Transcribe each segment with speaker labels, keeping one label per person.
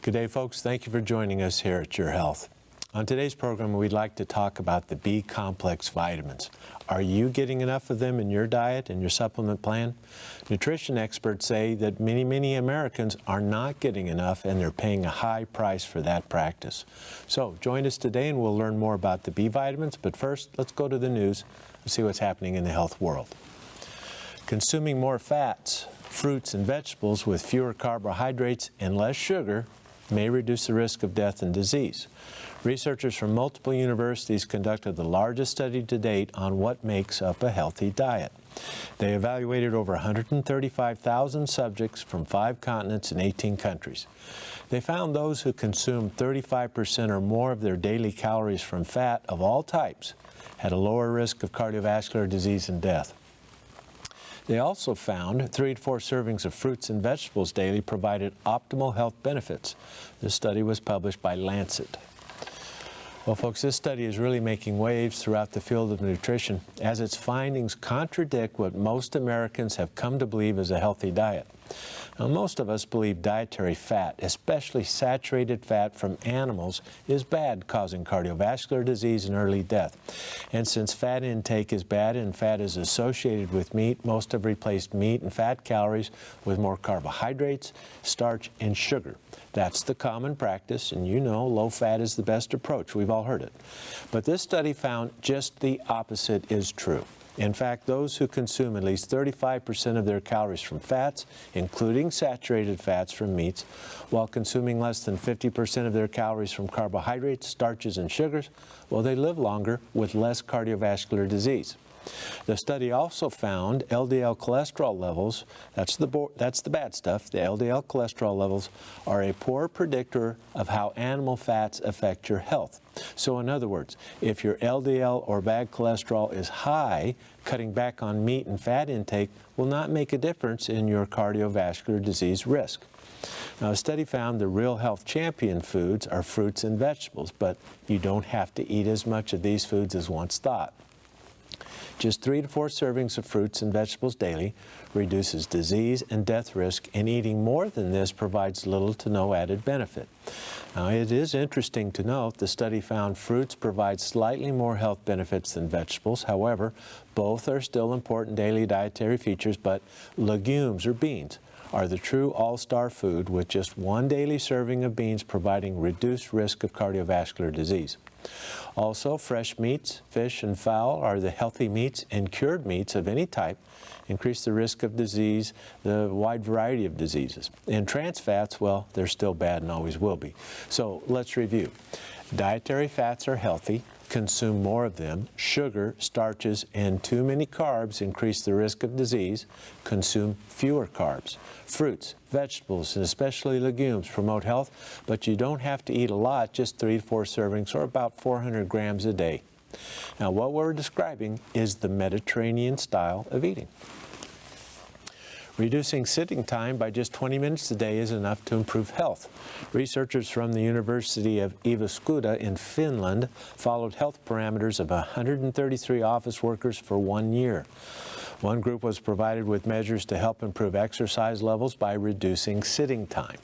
Speaker 1: Good day, folks. Thank you for joining us here at Your Health. On today's program, we'd like to talk about the B complex vitamins. Are you getting enough of them in your diet and your supplement plan? Nutrition experts say that many Americans are not getting enough, and they're paying a high price for that practice. So join us today and we'll learn more about the B vitamins. But first, let's go to the news and see what's happening in the health world. Consuming more fats, fruits, and vegetables with fewer carbohydrates and less sugar may reduce the risk of death and disease. Researchers from multiple universities conducted the largest study to date on what makes up a healthy diet. They evaluated over 135,000 subjects from 5 continents and 18 countries. They found those who consumed 35% or more of their daily calories from fat of all types had a lower risk of cardiovascular disease and death. They also found 3 to 4 servings of fruits and vegetables daily provided optimal health benefits. This study was published by Lancet. Well, folks, this study is really making waves throughout the field of nutrition as its findings contradict what most Americans have come to believe is a healthy diet. Now, most of us believe dietary fat, especially saturated fat from animals, is bad, causing cardiovascular disease and early death. And since fat intake is bad and fat is associated with meat, most have replaced meat and fat calories with more carbohydrates, starch, and sugar. That's the common practice, and you know low fat is the best approach. We've all heard it. But this study found just the opposite is true. In fact, those who consume at least 35% of their calories from fats, including saturated fats from meats, while consuming less than 50% of their calories from carbohydrates, starches, and sugars, well, they live longer with less cardiovascular disease. The study also found LDL cholesterol levels, that's the bad stuff, the LDL cholesterol levels are a poor predictor of how animal fats affect your health. So in other words, if your LDL or bad cholesterol is high, cutting back on meat and fat intake will not make a difference in your cardiovascular disease risk. Now, a study found the real health champion foods are fruits and vegetables, but you don't have to eat as much of these foods as once thought. Just 3 to 4 servings of fruits and vegetables daily reduces disease and death risk, and eating more than this provides little to no added benefit. Now, it is interesting to note the study found fruits provide slightly more health benefits than vegetables. However, both are still important daily dietary features, but legumes or beans are the true all-star food, with just 1 daily serving of beans providing reduced risk of cardiovascular disease. Also, fresh meats, fish, and fowl are the healthy meats, and cured meats of any type increase the risk of disease, the wide variety of diseases. And trans fats, well, they're still bad and always will be. So let's review. Dietary fats are healthy. Consume more of them. Sugar, starches, and too many carbs increase the risk of disease. Consume fewer carbs. Fruits, vegetables, and especially legumes promote health, but you don't have to eat a lot, just 3 to 4 servings or about 400 grams a day. Now, what we're describing is the Mediterranean style of eating. Reducing sitting time by just 20 minutes a day is enough to improve health. Researchers from the University of Jyväskylä in Finland followed health parameters of 133 office workers for 1 year. One group was provided with measures to help improve exercise levels by reducing sitting time.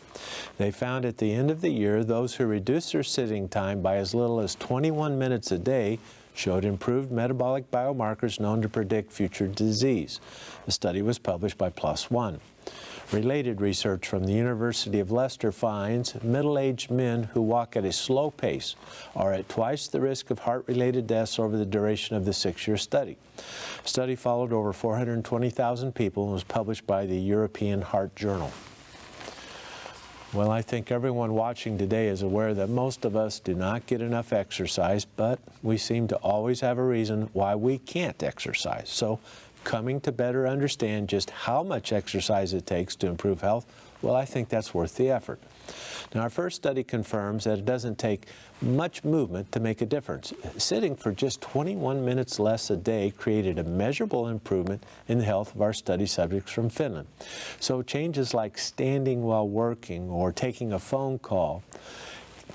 Speaker 1: They found at the end of the year, those who reduced their sitting time by as little as 21 minutes a day showed improved metabolic biomarkers known to predict future disease. The study was published by PLOS ONE. Related research from the University of Leicester finds middle-aged men who walk at a slow pace are at twice the risk of heart-related deaths over the duration of the 6-year study. The study followed over 420,000 people and was published by the European Heart Journal. Well, I think everyone watching today is aware that most of us do not get enough exercise, but we seem to always have a reason why we can't exercise. So, coming to better understand just how much exercise it takes to improve health, well, I think that's worth the effort. Now, our first study confirms that it doesn't take much movement to make a difference. Sitting for just 21 minutes less a day created a measurable improvement in the health of our study subjects from Finland. So changes like standing while working or taking a phone call,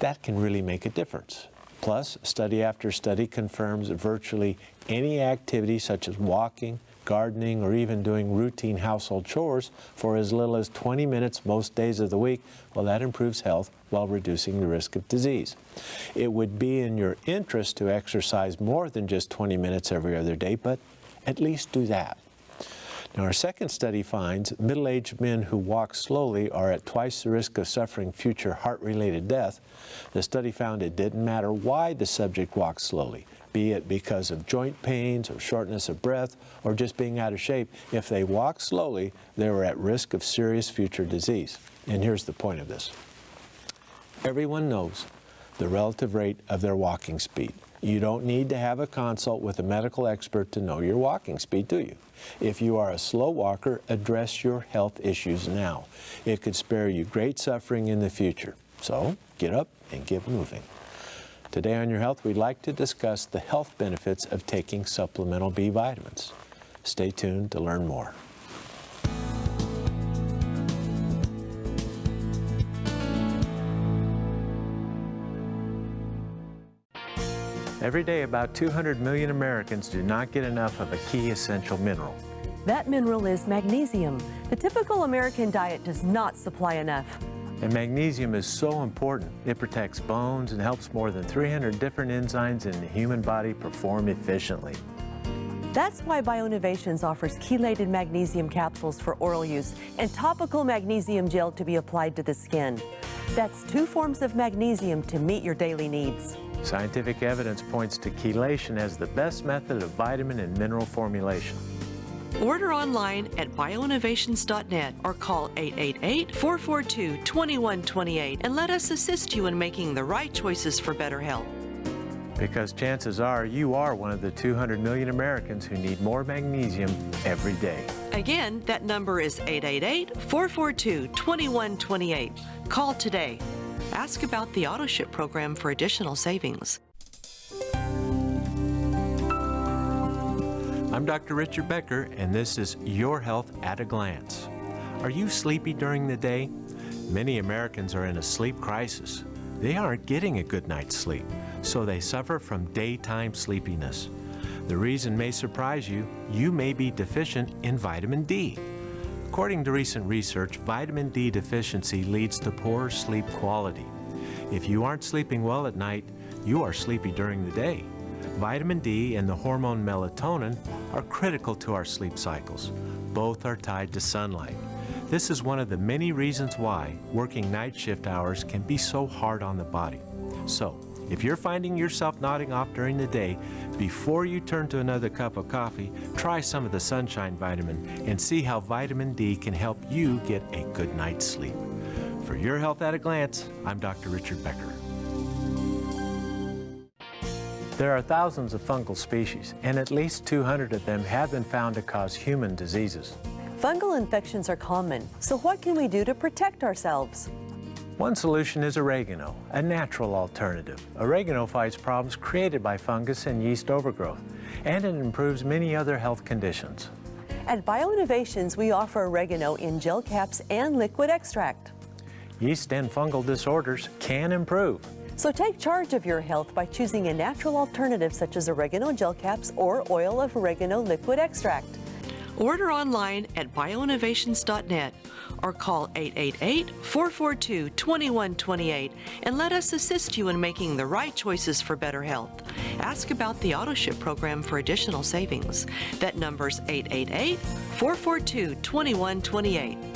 Speaker 1: that can really make a difference. Plus, study after study confirms that virtually any activity such as walking, gardening, or even doing routine household chores for as little as 20 minutes most days of the week, well, that improves health while reducing the risk of disease. It would be in your interest to exercise more than just 20 minutes every other day, but at least do that. Now, our second study finds middle-aged men who walk slowly are at twice the risk of suffering future heart-related death. The study found it didn't matter why the subject walked slowly, be it because of joint pains or shortness of breath or just being out of shape. If they walked slowly, they were at risk of serious future disease. And here's the point of this. Everyone knows the relative rate of their walking speed. You don't need to have a consult with a medical expert to know your walking speed, do you? If you are a slow walker, address your health issues now. It could spare you great suffering in the future. So, get up and get moving. Today on Your Health, we'd like to discuss the health benefits of taking supplemental B vitamins. Stay tuned to learn more. Every day, about 200 million Americans do not get enough of a key essential mineral.
Speaker 2: That mineral is magnesium. The typical American diet does not supply enough.
Speaker 1: And magnesium is so important. It protects bones and helps more than 300 different enzymes in the human body perform efficiently.
Speaker 2: That's why Bioinnovations offers chelated magnesium capsules for oral use and topical magnesium gel to be applied to the skin. That's 2 forms of magnesium to meet your daily needs.
Speaker 1: Scientific evidence points to chelation as the best method of vitamin and mineral formulation.
Speaker 3: Order online at bioinnovations.net or call 888-442-2128 and let us assist you in making the right choices for better health.
Speaker 1: Because chances are you are one of the 200 million Americans who need more magnesium every day.
Speaker 3: Again, that number is 888-442-2128. Call today. Ask about the AutoShip program for additional savings.
Speaker 1: I'm Dr. Richard Becker, and this is Your Health at a Glance. Are you sleepy during the day? Many Americans are in a sleep crisis. They aren't getting a good night's sleep, so they suffer from daytime sleepiness. The reason may surprise you. You may be deficient in vitamin D. According to recent research, vitamin D deficiency leads to poor sleep quality. If you aren't sleeping well at night, you are sleepy during the day. Vitamin D and the hormone melatonin are critical to our sleep cycles. Both are tied to sunlight. This is one of the many reasons why working night shift hours can be so hard on the body. So, if you're finding yourself nodding off during the day, before you turn to another cup of coffee, try some of the sunshine vitamin and see how vitamin D can help you get a good night's sleep. For Your Health at a Glance, I'm Dr. Richard Becker. There are thousands of fungal species, and at least 200 of them have been found to cause human diseases.
Speaker 2: Fungal infections are common, so what can we do to protect ourselves?
Speaker 1: One solution is oregano, a natural alternative. Oregano fights problems created by fungus and yeast overgrowth, and it improves many other health conditions.
Speaker 2: At Bioinnovations, we offer oregano in gel caps and liquid extract.
Speaker 1: Yeast and fungal disorders can improve.
Speaker 2: So take charge of your health by choosing a natural alternative such as oregano gel caps or oil of oregano liquid extract.
Speaker 3: Order online at bioinnovations.net or call 888-442-2128 and let us assist you in making the right choices for better health. Ask about the AutoShip program for additional savings. That number's 888-442-2128.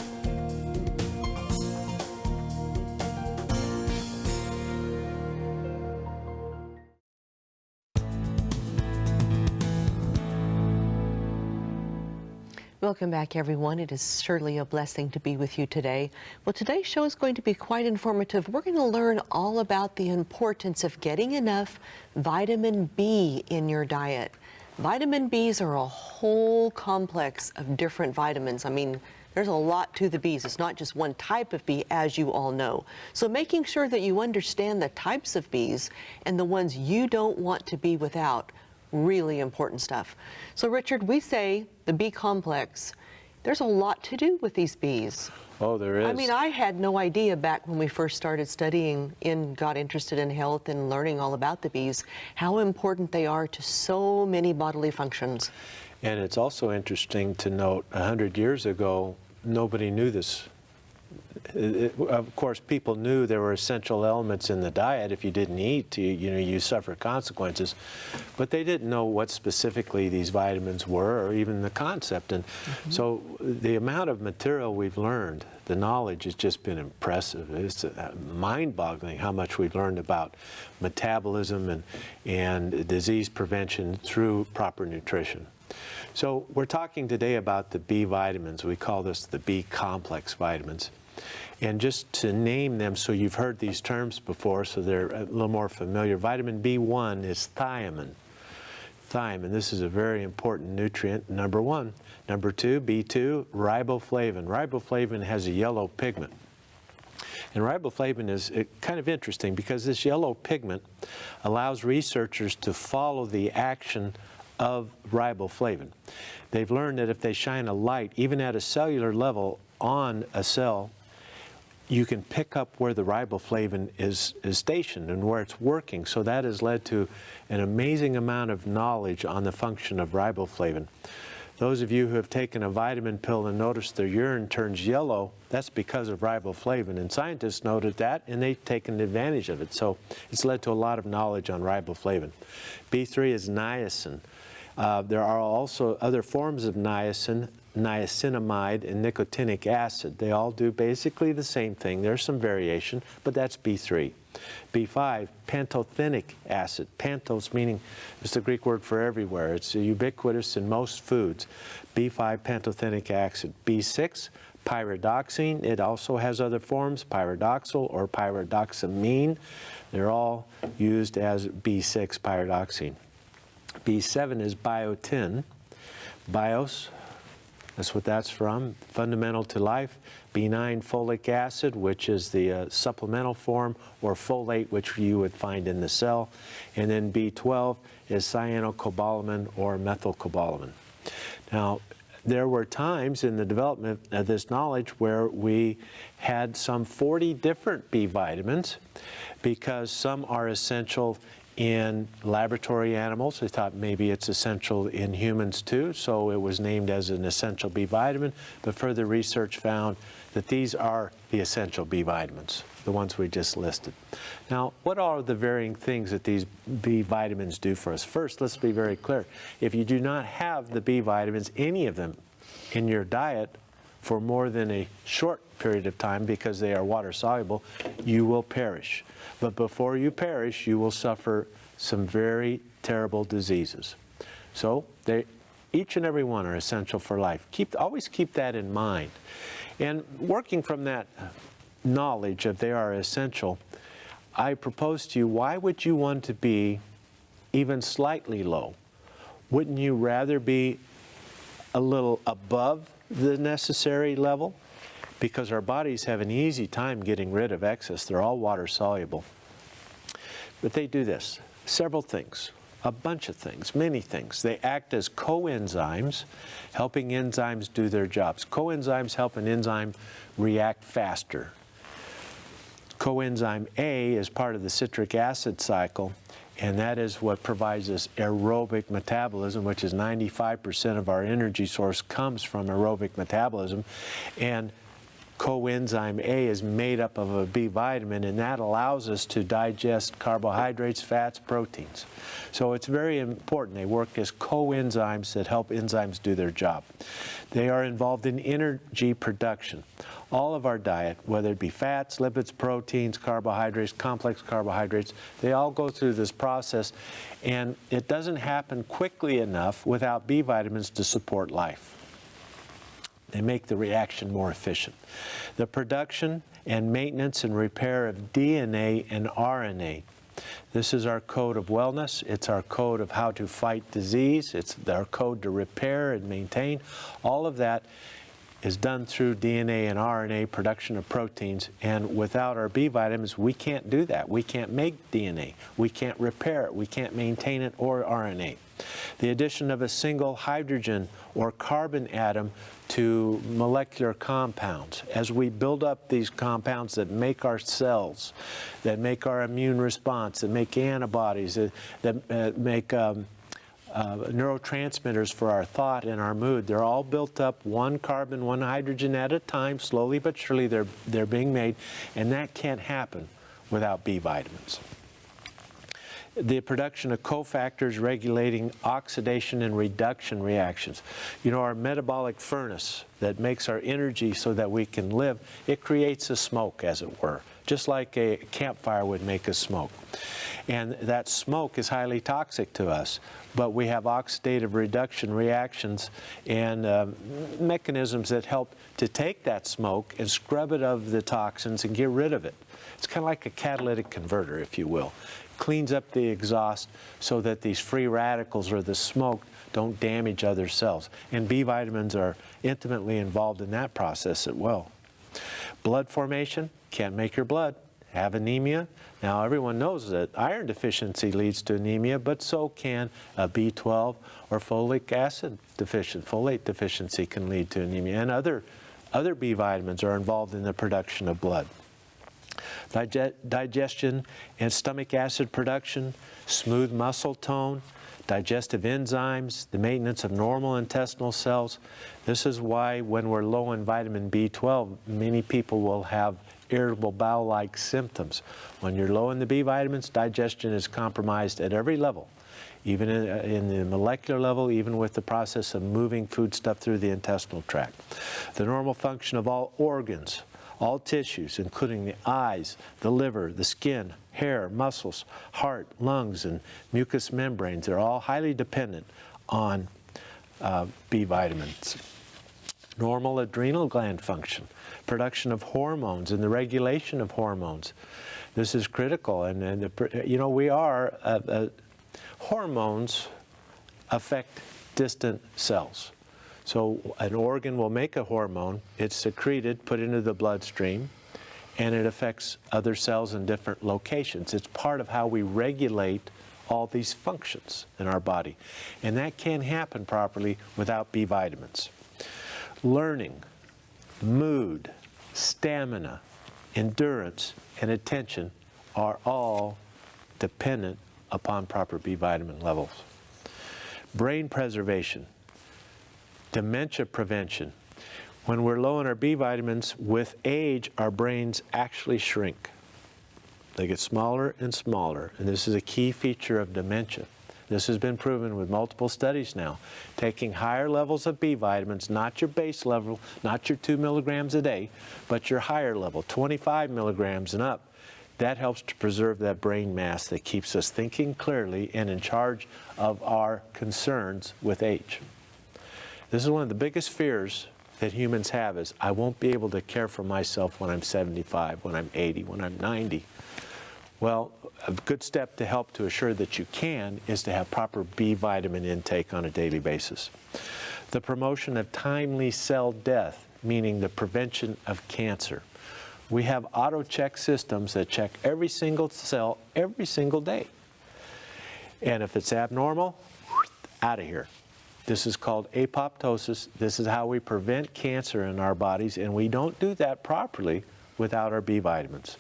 Speaker 4: Welcome back, everyone. It is surely a blessing to be with you today. Well, today's show is going to be quite informative. We're going to learn all about the importance of getting enough vitamin B in your diet. Vitamin Bs are a whole complex of different vitamins. I mean, there's a lot to the Bs. It's not just one type of B, as you all know. So making sure that you understand the types of Bs and the ones you don't want to be without, really important stuff. So Richard, we say the B complex there's a lot to do with these bees.
Speaker 1: Oh, there is.
Speaker 4: I mean, I had no idea back when we first started studying and got interested in health and learning all about the bees, how important they are to so many bodily functions.
Speaker 1: And it's also interesting to note, 100 years ago, nobody knew this. Of course, people knew there were essential elements in the diet. If you didn't eat, you suffer consequences. But they didn't know what specifically these vitamins were, or even the concept. And so the amount of material we've learned, the knowledge has just been impressive. It's mind-boggling how much we've learned about metabolism and disease prevention through proper nutrition. So we're talking today about the B vitamins. We call this the B complex vitamins. And just to name them, so you've heard these terms before, so they're a little more familiar. Vitamin B1 is thiamine. Thiamine, this is a very important nutrient, number one. Number two, B2, riboflavin. Riboflavin has a yellow pigment. And riboflavin is kind of interesting because this yellow pigment allows researchers to follow the action of riboflavin. They've learned that if they shine a light, even at a cellular level, on a cell, you can pick up where the riboflavin is stationed and where it's working. So that has led to an amazing amount of knowledge on the function of riboflavin. Those of you who have taken a vitamin pill and noticed their urine turns yellow, that's because of riboflavin. And scientists noted that, and they've taken advantage of it. So it's led to a lot of knowledge on riboflavin. B3 is niacin. There are also other forms of niacin, niacinamide and nicotinic acid. They all do basically the same thing. There's some variation, but that's B3. B5, pantothenic acid. Pantos meaning, it's the Greek word for everywhere. It's ubiquitous in most foods. B5, pantothenic acid. B6, pyridoxine. It also has other forms, pyridoxal or pyridoxamine. They're all used as B6, pyridoxine. B7 is biotin. Bios, that's what that's from, fundamental to life. B9, folic acid, which is the supplemental form, or folate, which you would find in the cell. And then B12 is cyanocobalamin or methylcobalamin. Now, there were times in the development of this knowledge where we had some 40 different B vitamins because some are essential in laboratory animals. They thought maybe it's essential in humans too, so it was named as an essential B vitamin, but further research found that these are the essential B vitamins, the ones we just listed. Now, what are the varying things that these B vitamins do for us? First, let's be very clear. If you do not have the B vitamins, any of them, in your diet for more than a short period of time because they are water soluble, you will perish. But before you perish, you will suffer some very terrible diseases. So each and every one are essential for life. Always keep that in mind. And working from that knowledge of they are essential, I propose to you, why would you want to be even slightly low? Wouldn't you rather be a little above the necessary level? Because our bodies have an easy time getting rid of excess. They're all water soluble. But they do this, several things, a bunch of things, many things. They act as coenzymes, helping enzymes do their jobs. Coenzymes help an enzyme react faster. Coenzyme A is part of the citric acid cycle, and that is what provides us aerobic metabolism, which is 95% of our energy source comes from aerobic metabolism. And coenzyme A is made up of a B vitamin, and that allows us to digest carbohydrates, fats, proteins. So it's very important. They work as coenzymes that help enzymes do their job. They are involved in energy production. All of our diet, whether it be fats, lipids, proteins, carbohydrates, complex carbohydrates, they all go through this process, and it doesn't happen quickly enough without B vitamins to support life. They make the reaction more efficient. The production and maintenance and repair of DNA and RNA. This is our code of wellness. It's our code of how to fight disease. It's our code to repair and maintain. All of that is done through DNA and RNA, production of proteins, and without our B vitamins, we can't do that. We can't make DNA. We can't repair it. We can't maintain it or RNA. the addition of a single hydrogen or carbon atom to molecular compounds. As we build up these compounds that make our cells, that make our immune response, that make antibodies, that make neurotransmitters for our thought and our mood, they're all built up one carbon, one hydrogen at a time. Slowly but surely they're being made, and that can't happen without B vitamins. The production of cofactors regulating oxidation and reduction reactions. You know, our metabolic furnace that makes our energy so that we can live, it creates a smoke, as it were, just like a campfire would make a smoke. And that smoke is highly toxic to us, but we have oxidative reduction reactions and mechanisms that help to take that smoke and scrub it of the toxins and get rid of it. It's kind of like a catalytic converter, if you will. Cleans up the exhaust so that these free radicals or the smoke don't damage other cells. And B vitamins are intimately involved in that process as well. Blood formation, can't make your blood. Have anemia. Now everyone knows that iron deficiency leads to anemia, but so can a B12 or folic acid deficiency. Folate deficiency can lead to anemia, and other B vitamins are involved in the production of blood. Digestion and stomach acid production, smooth muscle tone, digestive enzymes, the maintenance of normal intestinal cells. This is why when we're low in vitamin B12, many people will have irritable bowel-like symptoms. When you're low in the B vitamins, digestion is compromised at every level, even in the molecular level, even with the process of moving foodstuff through the intestinal tract. The normal function of all organs, all tissues, including the eyes, the liver, the skin, hair, muscles, heart, lungs, and mucous membranes, they're all highly dependent on B vitamins. Normal adrenal gland function, production of hormones and the regulation of hormones. This is critical, and you know, hormones affect distant cells. So an organ will make a hormone, it's secreted, put into the bloodstream, and it affects other cells in different locations. It's part of how we regulate all these functions in our body. And that can't happen properly without B vitamins. Learning, mood, stamina, endurance, and attention are all dependent upon proper B vitamin levels. Brain preservation, dementia prevention. When we're low in our B vitamins, with age, our brains actually shrink. They get smaller and smaller, and this is a key feature of dementia. This has been proven with multiple studies now. Taking higher levels of B vitamins, not your base level, not your 2 milligrams a day, but your higher level, 25 milligrams and up, that helps to preserve that brain mass that keeps us thinking clearly and in charge of our concerns with age. This is one of the biggest fears that humans have is, I won't be able to care for myself when I'm 75, when I'm 80, when I'm 90. Well, a good step to help to assure that you can is to have proper B vitamin intake on a daily basis. The promotion of timely cell death, meaning the prevention of cancer. We have auto-check systems that check every single cell every single day. And if it's abnormal, out of here. This is called apoptosis. This is how we prevent cancer in our bodies, and we don't do that properly without our B vitamins.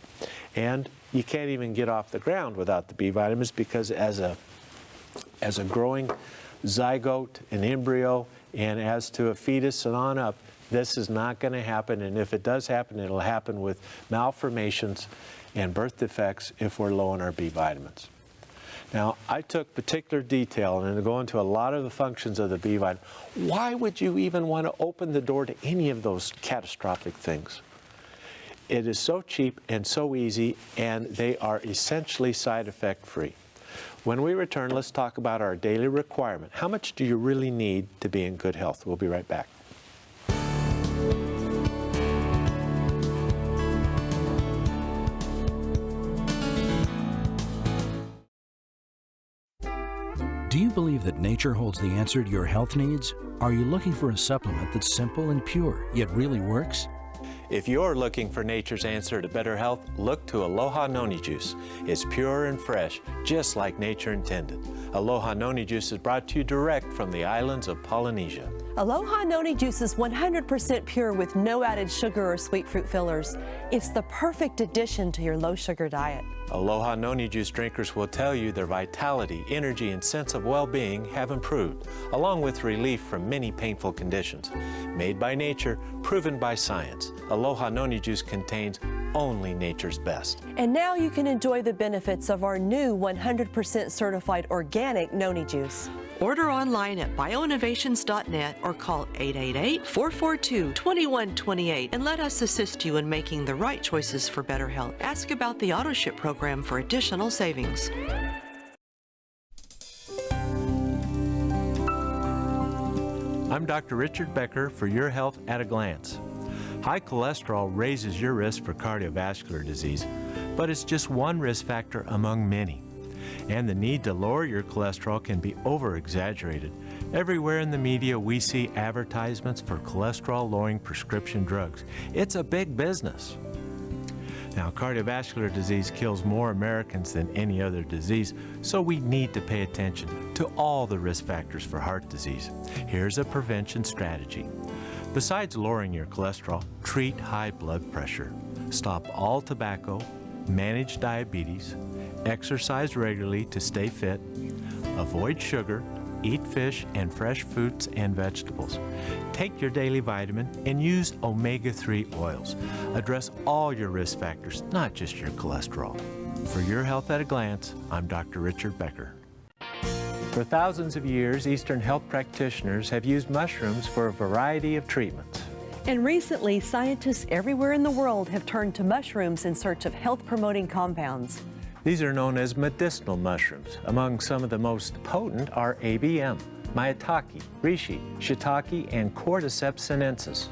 Speaker 1: And you can't even get off the ground without the B vitamins, because as a growing zygote, an embryo, and as to a fetus and on up, this is not going to happen, and if it does happen, it'll happen with malformations and birth defects if we're low in our B vitamins. Now, I took particular detail and go into a lot of the functions of the B vitamin. Why would you even want to open the door to any of those catastrophic things? It is so cheap and so easy, and they are essentially side effect free. When we return, let's talk about our daily requirement. How much do you really need to be in good health? We'll be right back.
Speaker 5: Do you believe that nature holds the answer to your health needs? Are you looking for a supplement that's simple and pure, yet really works?
Speaker 1: If you're looking for nature's answer to better health, look to Aloha Noni Juice. It's pure and fresh, just like nature intended. Aloha Noni Juice is brought to you direct from the islands of Polynesia.
Speaker 2: Aloha Noni Juice is 100% pure with no added sugar or sweet fruit fillers. It's the perfect addition to your low-sugar diet.
Speaker 1: Aloha Noni Juice drinkers will tell you their vitality, energy, and sense of well-being have improved, along with relief from many painful conditions. Made by nature, proven by science, Aloha Noni Juice contains only nature's best.
Speaker 2: And now you can enjoy the benefits of our new 100% certified organic Noni Juice.
Speaker 3: Order online at bioinnovations.net or call 888-442-2128 and let us assist you in making the right choices for better health. Ask about the AutoShip program for additional savings.
Speaker 1: I'm Dr. Richard Becker for Your Health at a Glance. High cholesterol raises your risk for cardiovascular disease, but it's just one risk factor among many. And the need to lower your cholesterol can be over-exaggerated. Everywhere in the media we see advertisements for cholesterol-lowering prescription drugs. It's a big business. Now, cardiovascular disease kills more Americans than any other disease, so we need to pay attention to all the risk factors for heart disease. Here's a prevention strategy. Besides lowering your cholesterol, treat high blood pressure. Stop all tobacco, manage diabetes, exercise regularly to stay fit, avoid sugar, eat fish and fresh fruits and vegetables. Take your daily vitamin and use omega-3 oils. Address all your risk factors, not just your cholesterol. For Your Health at a Glance, I'm Dr. Richard Becker. For thousands of years, Eastern health practitioners have used mushrooms for a variety of treatments.
Speaker 2: And recently, scientists everywhere in the world have turned to mushrooms in search of health-promoting compounds.
Speaker 1: These are known as medicinal mushrooms. Among some of the most potent are ABM, maitake, reishi, shiitake, and Cordyceps sinensis.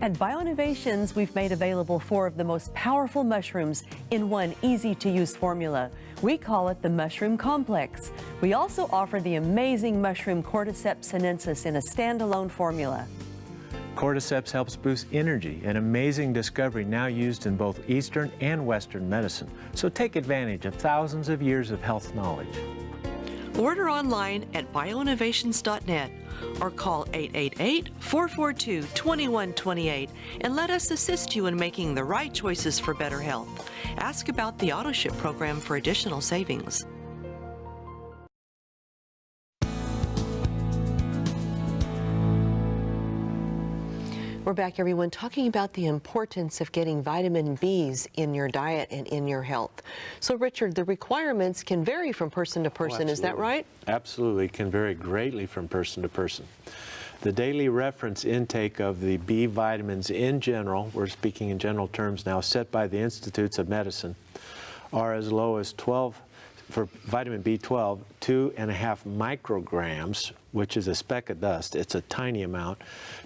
Speaker 2: At BioInnovations, we've made available 4 of the most powerful mushrooms in one easy-to-use formula. We call it the Mushroom Complex. We also offer the amazing mushroom Cordyceps sinensis in a standalone formula.
Speaker 1: Cordyceps helps boost energy, an amazing discovery now used in both Eastern and Western medicine. So take advantage of thousands of years of health knowledge.
Speaker 3: Order online at bioinnovations.net or call 888-442-2128 and let us assist you in making the right choices for better health. Ask about the AutoShip program for additional savings.
Speaker 4: We're back, everyone, talking about the importance of getting vitamin Bs in your diet and in your health. So, Richard, the requirements can vary from person to person, is that right?
Speaker 1: Absolutely, can vary greatly from person to person. The daily reference intake of the B vitamins in general, we're speaking in general terms now, set by the Institutes of Medicine, are as low as 12, for vitamin B12, 2.5 micrograms, which is a speck of dust, it's a tiny amount,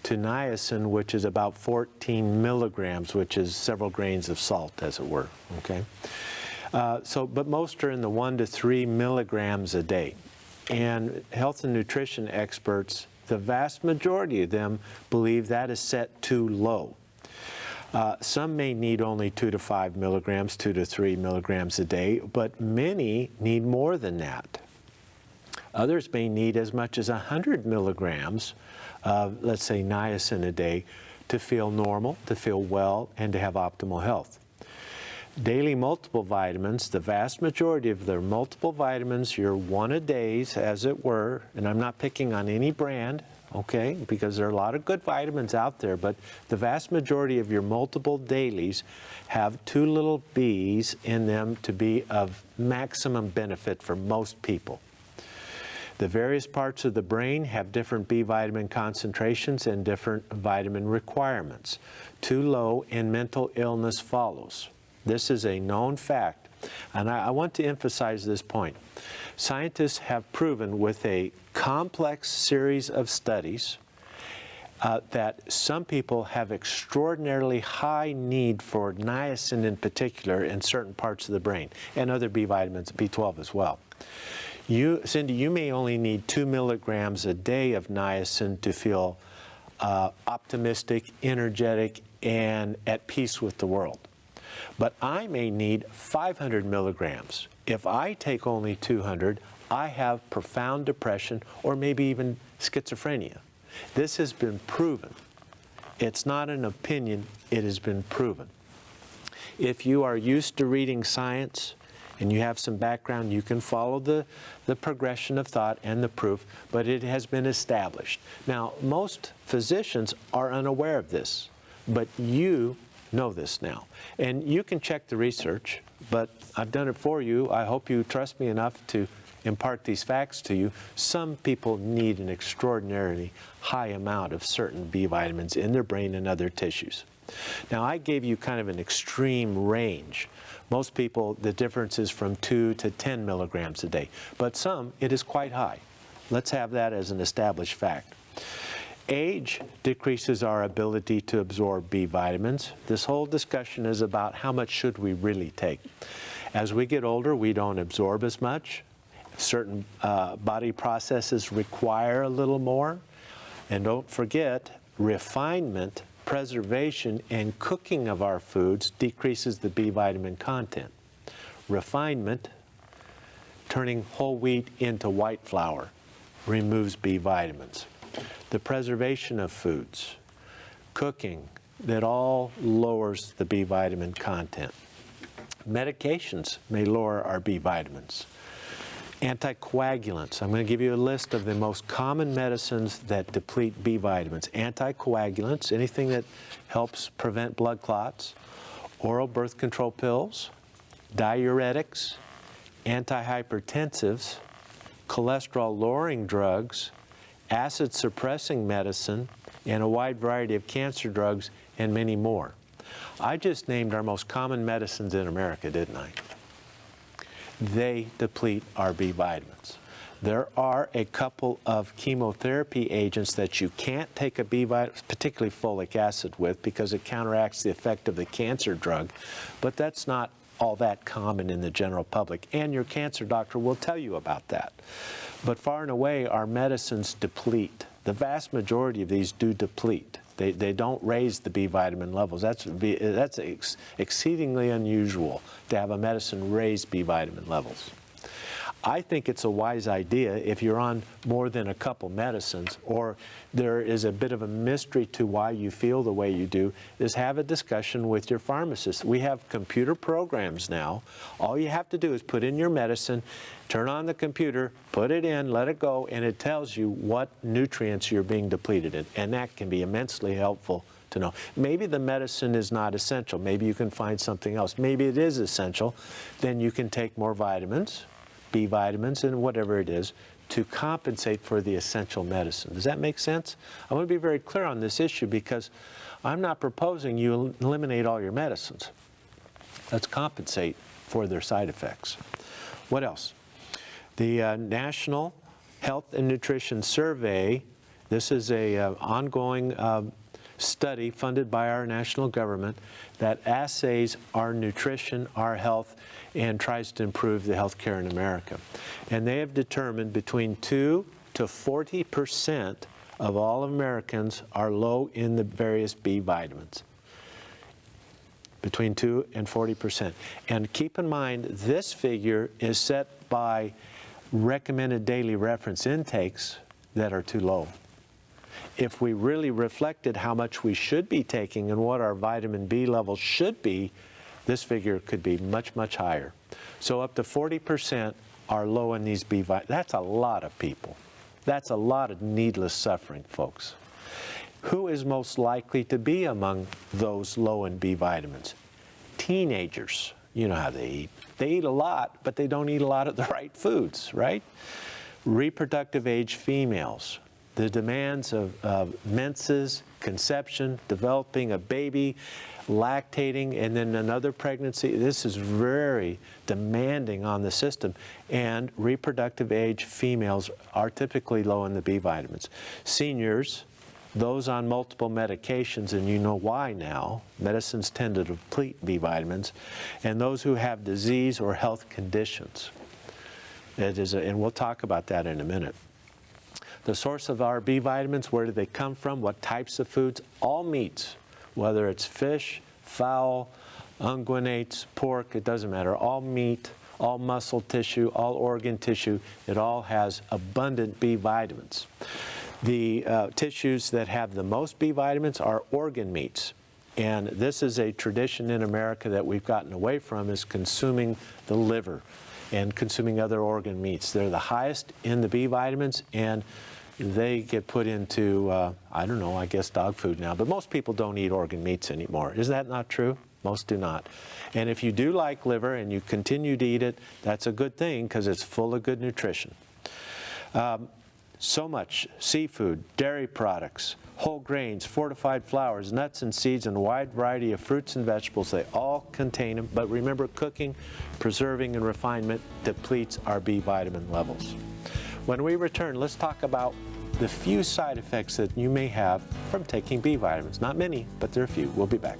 Speaker 1: to niacin, which is about 14 milligrams, which is several grains of salt, as it were, okay? But most are in the 1 to 3 milligrams a day. And health and nutrition experts, the vast majority of them believe that is set too low. Some may need only 2 to 5 milligrams, 2 to 3 milligrams a day, but many need more than that. Others may need as much as 100 milligrams of, let's say, niacin a day to feel normal, to feel well, and to have optimal health. Daily multiple vitamins, the vast majority of their multiple vitamins, your one-a-days, as it were, and I'm not picking on any brand, okay, because there are a lot of good vitamins out there, but the vast majority of your multiple dailies have 2 little B's in them to be of maximum benefit for most people. The various parts of the brain have different B vitamin concentrations and different vitamin requirements. Too low and mental illness follows. This is a known fact, and I want to emphasize this point. Scientists have proven with a complex series of studies that some people have extraordinarily high need for niacin in particular in certain parts of the brain, and other B vitamins, B12 as well. Cindy, you may only need 2 milligrams a day of niacin to feel optimistic, energetic, and at peace with the world. But I may need 500 milligrams. If I take only 200, I have profound depression or maybe even schizophrenia. This has been proven. It's not an opinion, it has been proven. If you are used to reading science and you have some background, you can follow the progression of thought and the proof, but it has been established. Now, most physicians are unaware of this, but you know this now. And you can check the research, but I've done it for you. I hope you trust me enough to impart these facts to you. Some people need an extraordinarily high amount of certain B vitamins in their brain and other tissues. Now, I gave you kind of an extreme range. Most people, the difference is from 2 to 10 milligrams a day, but some, it is quite high. Let's have that as an established fact. Age decreases our ability to absorb B vitamins. This whole discussion is about how much should we really take. As we get older, we don't absorb as much. Certain body processes require a little more. And don't forget, refinement, preservation, and cooking of our foods decreases the B vitamin content. Refinement, turning whole wheat into white flour, removes B vitamins. The preservation of foods, cooking, that all lowers the B vitamin content. Medications may lower our B vitamins. Anticoagulants. I'm going to give you a list of the most common medicines that deplete B vitamins. Anticoagulants, anything that helps prevent blood clots, oral birth control pills, diuretics, antihypertensives, cholesterol-lowering drugs, acid-suppressing medicine, and a wide variety of cancer drugs, and many more. I just named our most common medicines in America, didn't I? They deplete our B vitamins. There are a couple of chemotherapy agents that you can't take a B vitamin, particularly folic acid with, because it counteracts the effect of the cancer drug, but that's not all that common in the general public, and your cancer doctor will tell you about that. But far and away, our medicines deplete. The vast majority of these do deplete. They don't raise the B vitamin levels. That's exceedingly unusual to have a medicine raise B vitamin levels. I think it's a wise idea if you're on more than a couple medicines, or there is a bit of a mystery to why you feel the way you do, is have a discussion with your pharmacist. We have computer programs now. All you have to do is put in your medicine, turn on the computer, put it in, let it go, and it tells you what nutrients you're being depleted in. And that can be immensely helpful to know. Maybe the medicine is not essential. Maybe you can find something else. Maybe it is essential. Then you can take more vitamins, B vitamins, and whatever it is, to compensate for the essential medicine. Does that make sense? I want to be very clear on this issue because I'm not proposing you eliminate all your medicines. Let's compensate for their side effects. What else? The National Health and Nutrition Survey, this is an ongoing study funded by our national government that assays our nutrition, our health, and tries to improve the health care in America. And they have determined between 2 to 40% of all Americans are low in the various B vitamins. Between 2 and 40%. And keep in mind, this figure is set by recommended daily reference intakes that are too low. If we really reflected how much we should be taking and what our vitamin B levels should be, this figure could be much, much higher. So up to 40% are low in these B vitamins. That's a lot of people. That's a lot of needless suffering, folks. Who is most likely to be among those low in B vitamins? Teenagers. You know how they eat. They eat a lot, but they don't eat a lot of the right foods, right? Reproductive age females. The demands of menses, conception, developing a baby, lactating, and then another pregnancy. This is very demanding on the system. And reproductive age females are typically low in the B vitamins. Seniors, those on multiple medications, and you know why now, medicines tend to deplete B vitamins, and those who have disease or health conditions. And we'll talk about that in a minute. The source of our B vitamins, where do they come from? What types of foods? All meats. whether it's fish, fowl, unguentates, pork, it doesn't matter, all meat, all muscle tissue, all organ tissue, it all has abundant B vitamins. The tissues that have the most B vitamins are organ meats. And this is a tradition in America that we've gotten away from, is consuming the liver and consuming other organ meats. They're the highest in the B vitamins, and they get put into, I don't know, I guess dog food now. But most people don't eat organ meats anymore. Is that not true? Most do not. And if you do like liver and you continue to eat it, that's a good thing because it's full of good nutrition. So much seafood, dairy products, whole grains, fortified flours, nuts and seeds, and a wide variety of fruits and vegetables. They all contain them. But remember, cooking, preserving, and refinement depletes our B vitamin levels. When we return, let's talk about the few side effects that you may have from taking B vitamins. Not many, but there are a few. We'll be back.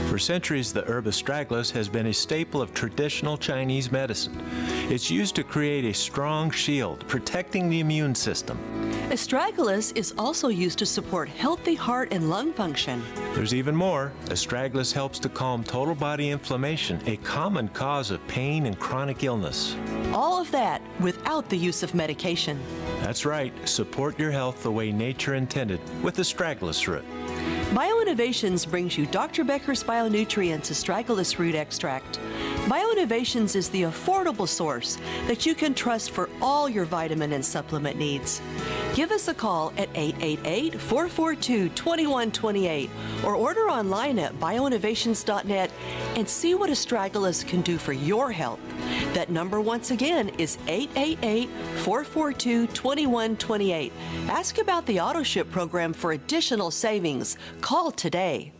Speaker 6: For centuries, the herb Astragalus has been a staple of traditional Chinese medicine. It's used to create a strong shield, protecting the immune system.
Speaker 3: Astragalus is also used to support healthy heart and lung function.
Speaker 6: There's even more. Astragalus helps to calm total body inflammation, a common cause of pain and chronic illness.
Speaker 3: All of that without the use of medication.
Speaker 6: That's right. Support your health the way nature intended with Astragalus root.
Speaker 3: Bioinnovations brings you Dr. Becker's Bionutrients Astragalus Root Extract. Bioinnovations is the affordable source that you can trust for all your vitamin and supplement needs. Give us a call at 888-442-2128 or order online at bioinnovations.net and see what Astragalus can do for your health. That number once again is 888-442-2128. Ask about the AutoShip program for additional savings. Call today.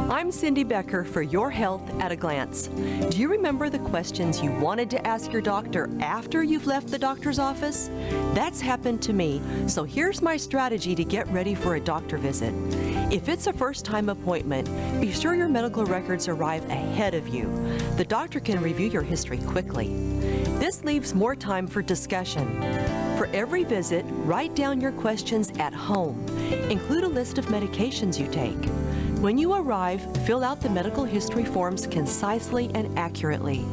Speaker 3: I'm Cindy Becker for Your Health at a Glance. Do you remember the questions you wanted to ask your doctor after you've left the doctor's office? That's happened to me, so here's my strategy to get ready for a doctor visit. If it's a first-time appointment, be sure your medical records arrive ahead of you. The doctor can review your history quickly. This leaves more time for discussion. For every visit, write down your questions at home. Include a list of medications you take. When you arrive, fill out the medical history forms concisely and accurately.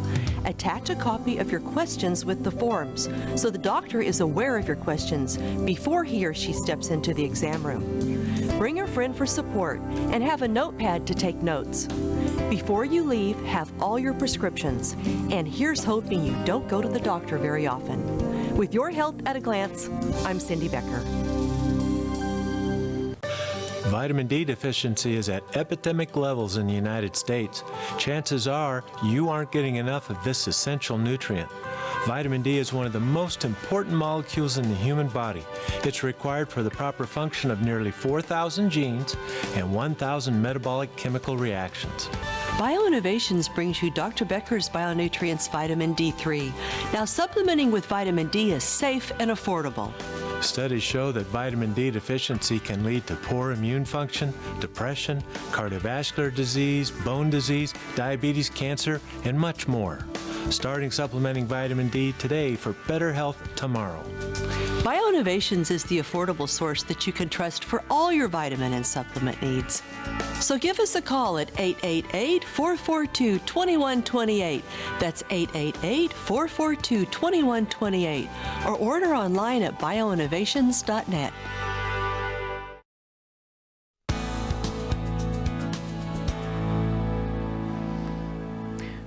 Speaker 3: Attach a copy of your questions with the forms so the doctor is aware of your questions before he or she steps into the exam room. Bring your friend for support and have a notepad to take notes. Before you leave, have all your prescriptions. And here's hoping you don't go to the doctor very often. With Your Health at a Glance, I'm Cindy Becker.
Speaker 6: Vitamin D deficiency is at epidemic levels in the United States. Chances are you aren't getting enough of this essential nutrient. Vitamin D is one of the most important molecules in the human body. It's required for the proper function of nearly 4,000 genes and 1,000 metabolic chemical reactions.
Speaker 3: Bioinnovations brings you Dr. Becker's Bionutrients Vitamin D3. Now, supplementing with vitamin D is safe and affordable.
Speaker 6: Studies show that vitamin D deficiency can lead to poor immune function, depression, cardiovascular disease, bone disease, diabetes, cancer, and much more. Starting supplementing vitamin D today for better health tomorrow.
Speaker 3: Bioinnovations is the affordable source that you can trust for all your vitamin and supplement needs. So give us a call at 888-442-2128. That's 888-442-2128. Or order online at bioinnovations.net.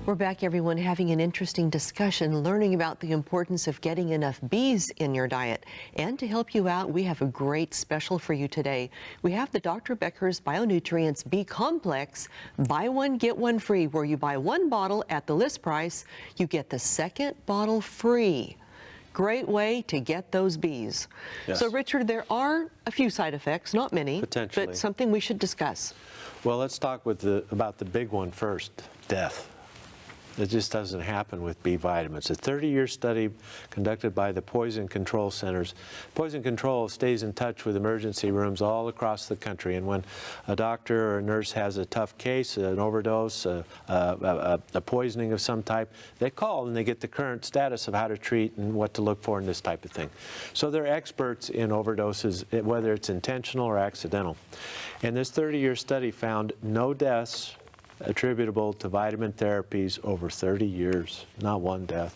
Speaker 4: We're back, everyone, having an interesting discussion, learning about the importance of getting enough Bs in your diet. And to help you out, we have a great special for you today. We have the Dr. Becker's Bionutrients B Complex, buy one, get one free, where you buy one bottle at the list price, you get the second bottle free. Great way to get those Bs.
Speaker 1: Yes.
Speaker 4: So, Richard, there are a few side effects, not many,
Speaker 1: Potentially.
Speaker 4: but something we should discuss.
Speaker 1: Well, let's talk about the big one first, death. It just doesn't happen with B vitamins. A 30-year study conducted by the Poison Control Centers. Poison Control stays in touch with emergency rooms all across the country, and when a doctor or a nurse has a tough case, an overdose, a poisoning of some type, they call and they get the current status of how to treat and what to look for and this type of thing. So they're experts in overdoses, whether it's intentional or accidental. And this 30-year study found no deaths attributable to vitamin therapies over 30 years, not one death.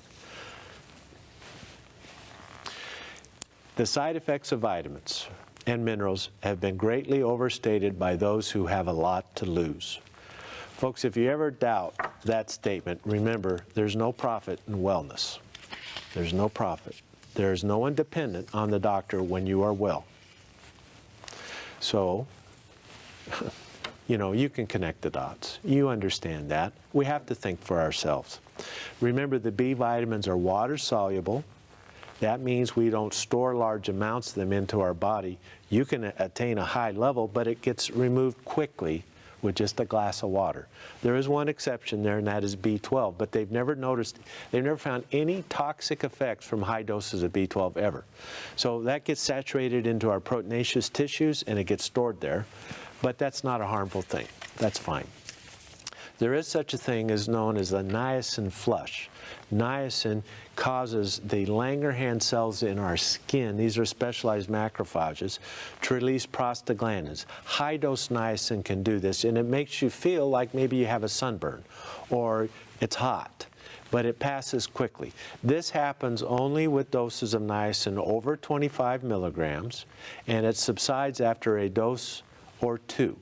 Speaker 1: The side effects of vitamins and minerals have been greatly overstated by those who have a lot to lose. Folks, if you ever doubt that statement, remember, there's no profit in wellness. There's no profit. There's no one dependent on the doctor when you are well. So, you know, you can connect the dots. You understand that. We have to think for ourselves. Remember, the B vitamins are water soluble. That means we don't store large amounts of them into our body. You can attain a high level, but it gets removed quickly with just a glass of water. There is one exception there, and that is B12, but they've never found any toxic effects from high doses of B12 ever. So that gets saturated into our proteinaceous tissues, and it gets stored there. But that's not a harmful thing. That's fine. There is such a thing as known as the niacin flush. Niacin causes the Langerhans cells in our skin, these are specialized macrophages, to release prostaglandins. High-dose niacin can do this, and it makes you feel like maybe you have a sunburn or it's hot, but it passes quickly. This happens only with doses of niacin over 25 milligrams, and it subsides after a dose or two.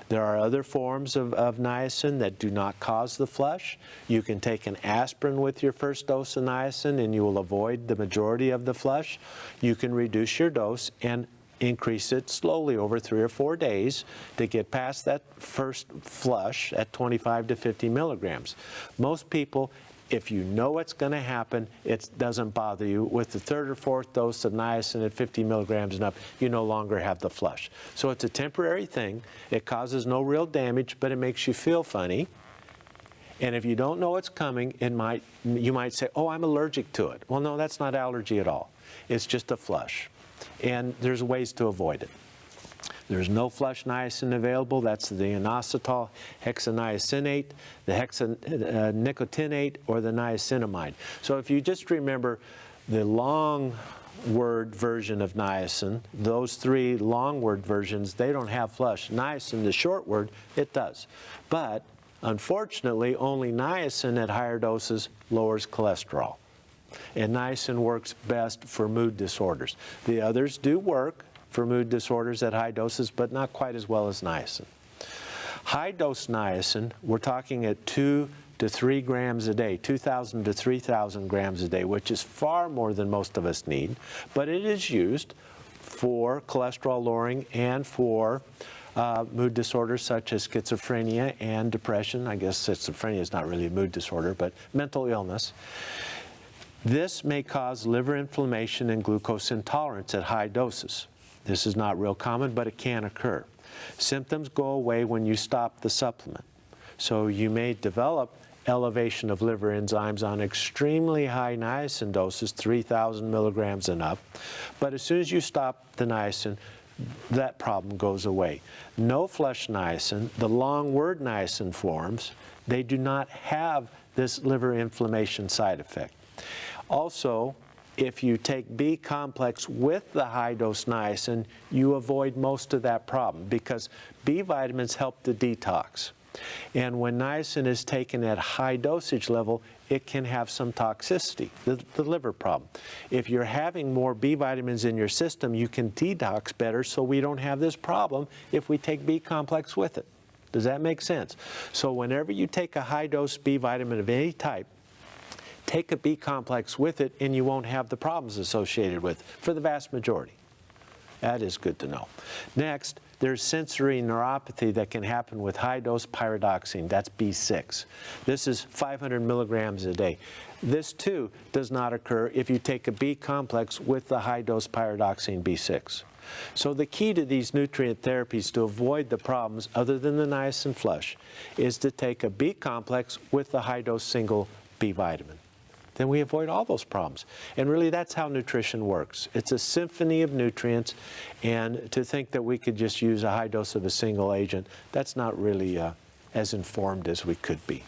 Speaker 1: There are other forms of niacin that do not cause the flush. You can take an aspirin with your first dose of niacin and you will avoid the majority of the flush. You can reduce your dose and increase it slowly over 3 or 4 days to get past that first flush at 25 to 50 milligrams. Most people, if you know what's going to happen, it doesn't bother you. With the 3rd or 4th dose of niacin at 50 milligrams and up, you no longer have the flush. So it's a temporary thing. It causes no real damage, but it makes you feel funny. And if you don't know what's coming, you might say, oh, I'm allergic to it. Well, no, that's not allergy at all. It's just a flush. And there's ways to avoid it. There's no flush niacin available. That's the inositol hexaniacinate, the hexanicotinate, or the niacinamide. So if you just remember the long word version of niacin, those 3 long word versions, they don't have flush. Niacin, the short word, it does. But unfortunately, only niacin at higher doses lowers cholesterol. And niacin works best for mood disorders. The others do work for mood disorders at high doses, but not quite as well as niacin. High-dose niacin, we're talking at 2 to 3 grams a day, 2,000 to 3,000 grams a day, which is far more than most of us need, but it is used for cholesterol lowering and for mood disorders such as schizophrenia and depression. I guess schizophrenia is not really a mood disorder, but mental illness. This may cause liver inflammation and glucose intolerance at high doses. This is not real common, but it can occur. Symptoms go away when you stop the supplement. So you may develop elevation of liver enzymes on extremely high niacin doses, 3,000 milligrams and up. But as soon as you stop the niacin, that problem goes away. No flush niacin, the long word niacin forms, they do not have this liver inflammation side effect. Also, if you take B complex with the high-dose niacin, you avoid most of that problem because B vitamins help the detox. And when niacin is taken at high dosage level, it can have some toxicity, the liver problem. If you're having more B vitamins in your system, you can detox better so we don't have this problem if we take B complex with it. Does that make sense? So whenever you take a high-dose B vitamin of any type, take a B complex with it and you won't have the problems associated with it for the vast majority. That is good to know. Next, there's sensory neuropathy that can happen with high-dose pyridoxine. That's B6. This is 500 milligrams a day. This, too, does not occur if you take a B complex with the high-dose pyridoxine B6. So the key to these nutrient therapies to avoid the problems, other than the niacin flush, is to take a B complex with the high-dose single B vitamin. Then we avoid all those problems. And really, that's how nutrition works. It's a symphony of nutrients, and to think that we could just use a high dose of a single agent, that's not really as informed as we could be.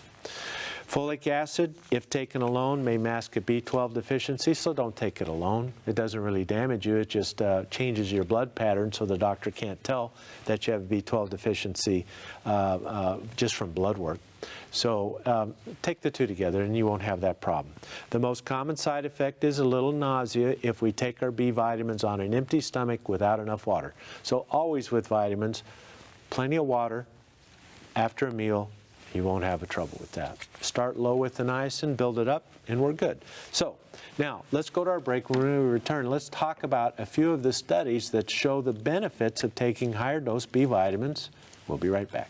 Speaker 1: Folic acid, if taken alone, may mask a B12 deficiency, so don't take it alone. It doesn't really damage you. It just changes your blood pattern so the doctor can't tell that you have a B12 deficiency just from blood work. So take the two together and you won't have that problem. The most common side effect is a little nausea if we take our B vitamins on an empty stomach without enough water. So always with vitamins, plenty of water after a meal. You won't have a trouble with that. Start low with the niacin, build it up, and we're good. So now let's go to our break. When we return, let's talk about a few of the studies that show the benefits of taking higher dose B vitamins. We'll be right back.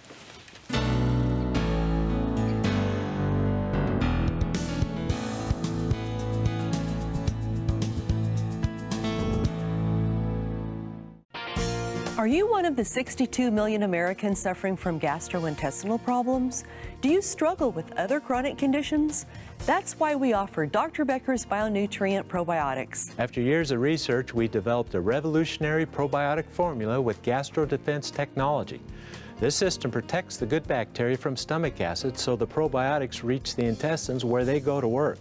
Speaker 2: Are you one of the 62 million Americans suffering from gastrointestinal problems? Do you struggle with other chronic conditions? That's why we offer Dr. Becker's Bionutrient Probiotics.
Speaker 6: After years of research, we developed a revolutionary probiotic formula with gastro defense technology. This system protects the good bacteria from stomach acid so the probiotics reach the intestines where they go to work.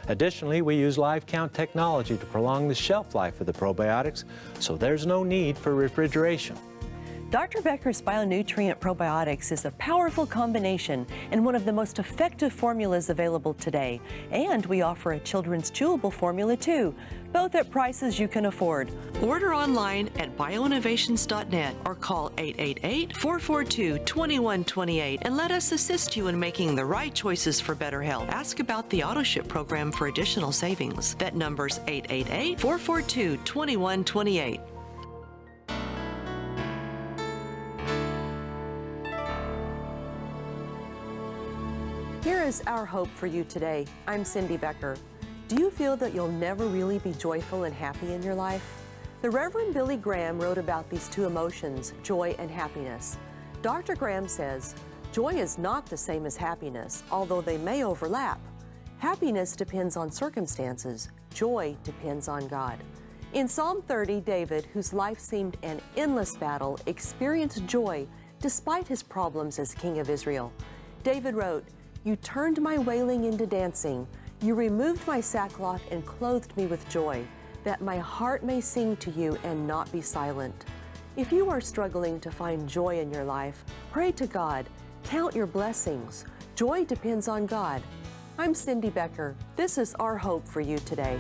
Speaker 6: Additionally, we use live count technology to prolong the shelf life of the probiotics, so there's no need for refrigeration.
Speaker 2: Dr. Becker's Bionutrient Probiotics is a powerful combination and one of the most effective formulas available today. And we offer a children's chewable formula too, both at prices you can afford.
Speaker 3: Order online at bioinnovations.net or call 888-442-2128 and let us assist you in making the right choices for better health. Ask about the AutoShip program for additional savings. That number's 888-442-2128.
Speaker 2: Here is our hope for you today. I'm Cindy Becker. Do you feel that you'll never really be joyful and happy in your life? The Reverend Billy Graham wrote about these two emotions, joy and happiness. Dr. Graham says, joy is not the same as happiness, although they may overlap. Happiness depends on circumstances. Joy depends on God. In Psalm 30, David, whose life seemed an endless battle, experienced joy despite his problems as king of Israel. David wrote, "You turned my wailing into dancing. You removed my sackcloth and clothed me with joy, that my heart may sing to you and not be silent." If you are struggling to find joy in your life, pray to God. Count your blessings. Joy depends on God. I'm Cindy Becker. This is our hope for you today.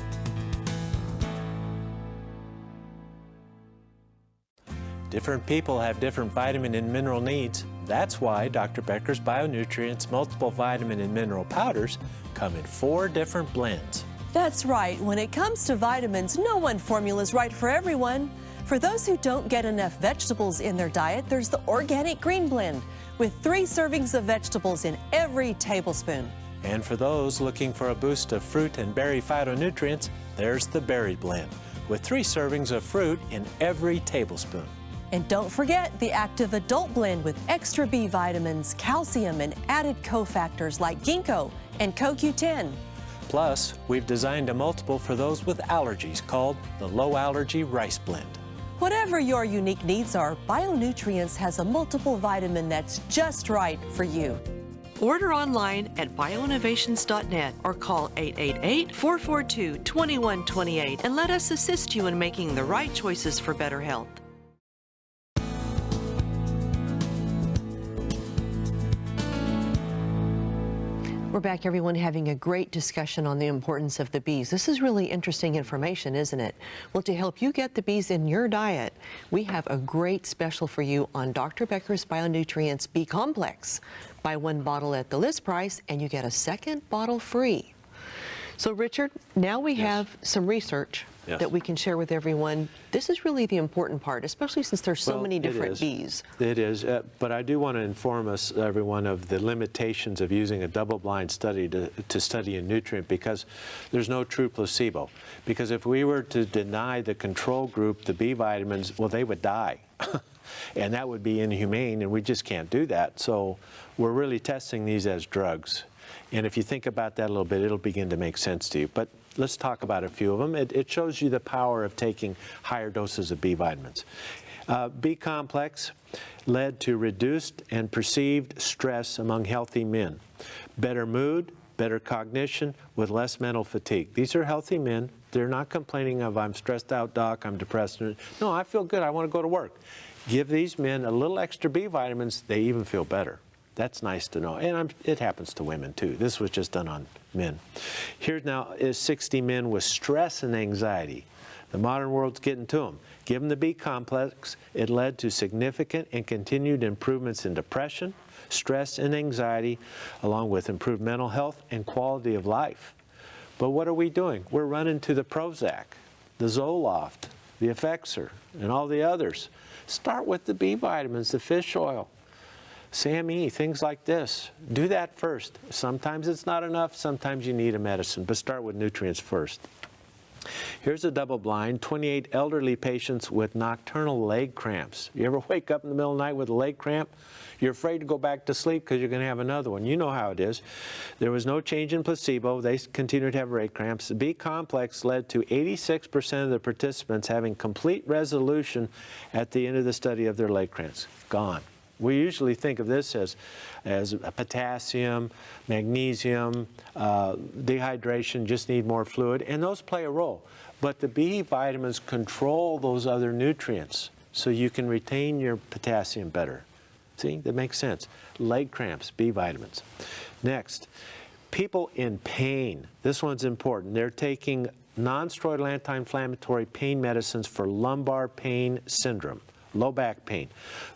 Speaker 6: Different people have different vitamin and mineral needs. That's why Dr. Becker's Bionutrients multiple vitamin and mineral powders come in 4 different blends.
Speaker 2: That's right. When it comes to vitamins, no one formula is right for everyone. For those who don't get enough vegetables in their diet, there's the Organic Green Blend with 3 servings of vegetables in every tablespoon.
Speaker 6: And for those looking for a boost of fruit and berry phytonutrients, there's the Berry Blend with 3 servings of fruit in every tablespoon.
Speaker 2: And don't forget the Active Adult Blend with extra B vitamins, calcium, and added cofactors like ginkgo and CoQ10.
Speaker 6: Plus, we've designed a multiple for those with allergies called the Low Allergy Rice Blend.
Speaker 2: Whatever your unique needs are, Bionutrients has a multiple vitamin that's just right for you.
Speaker 3: Order online at bioinnovations.net or call 888-442-2128 and let us assist you in making the right choices for better health.
Speaker 4: We're back, everyone, having a great discussion on the importance of the bees. This is really interesting information, isn't it? Well, to help you get the bees in your diet, we have a great special for you on Dr. Becker's Bionutrients B Complex. Buy 1 bottle at the list price, and you get a second bottle free. So, Richard, now we have some research
Speaker 1: Yes.
Speaker 4: that we can share with everyone. This is really the important part, especially since there's so many different bees.
Speaker 1: It is, but I do want to inform everyone of the limitations of using a double-blind study to study a nutrient, because there's no true placebo. Because if we were to deny the control group the B vitamins, well, they would die. And that would be inhumane, and we just can't do that. So we're really testing these as drugs. And if you think about that a little bit, it'll begin to make sense to you. But let's talk about a few of them. It shows you the power of taking higher doses of B vitamins. B complex led to reduced and perceived stress among healthy men, better mood, better cognition, with less mental fatigue. These are healthy men. They're not complaining of, I'm stressed out, doc, I'm depressed. No, I feel good, I want to go to work. Give these men a little extra B vitamins, they even feel better. That's nice to know. And it happens to women too. This was just done on men. Here now is 60 men with stress and anxiety. The modern world's getting to them. Give them the B complex. It led to significant and continued improvements in depression, stress, and anxiety, along with improved mental health and quality of life. But what are we doing? We're running to the Prozac, the Zoloft, the Effexor, and all the others. Start with the B vitamins, the fish oil, SAMe, things like this. Do that first. Sometimes it's not enough, sometimes you need a medicine, but start with nutrients first. Here's a double blind, 28 elderly patients with nocturnal leg cramps. You ever wake up in the middle of the night with a leg cramp? You're afraid to go back to sleep because you're going to have another one. You know how it is. There was no change in placebo. They continued to have leg cramps. The B complex led to 86% of the participants having complete resolution at the end of the study of their leg cramps. Gone. We usually think of this as potassium, magnesium, dehydration, just need more fluid, and those play a role. But the B vitamins control those other nutrients, so you can retain your potassium better. See, that makes sense. Leg cramps, B vitamins. Next, people in pain. This one's important. They're taking non-steroidal anti-inflammatory pain medicines for lumbar pain syndrome, low back pain.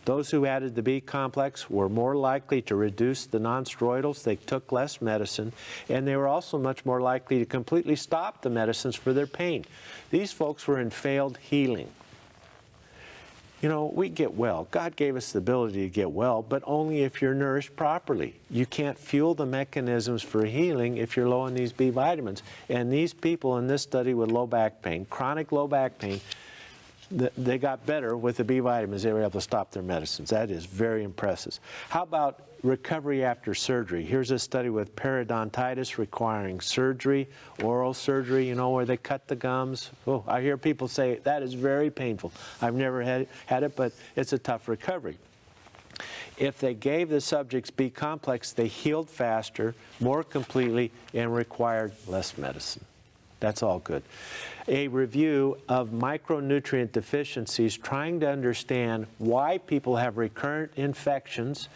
Speaker 1: Those who added the B complex were more likely to reduce the non-steroidals. They took less medicine, and they were also much more likely to completely stop the medicines for their pain. These folks were in failed healing. You know, we get well. God gave us the ability to get well, but only if you're nourished properly. You can't fuel the mechanisms for healing if you're low on these B vitamins. And these people in this study with low back pain, chronic low back pain, they got better with the B vitamins. They were able to stop their medicines. That is very impressive. How about recovery after surgery? Here's a study with periodontitis requiring surgery, oral surgery, you know, where they cut the gums. Oh, I hear people say that is very painful. I've never had it, but it's a tough recovery. If they gave the subjects B complex, they healed faster, more completely, and required less medicine. That's all good. A review of micronutrient deficiencies, trying to understand why people have recurrent infections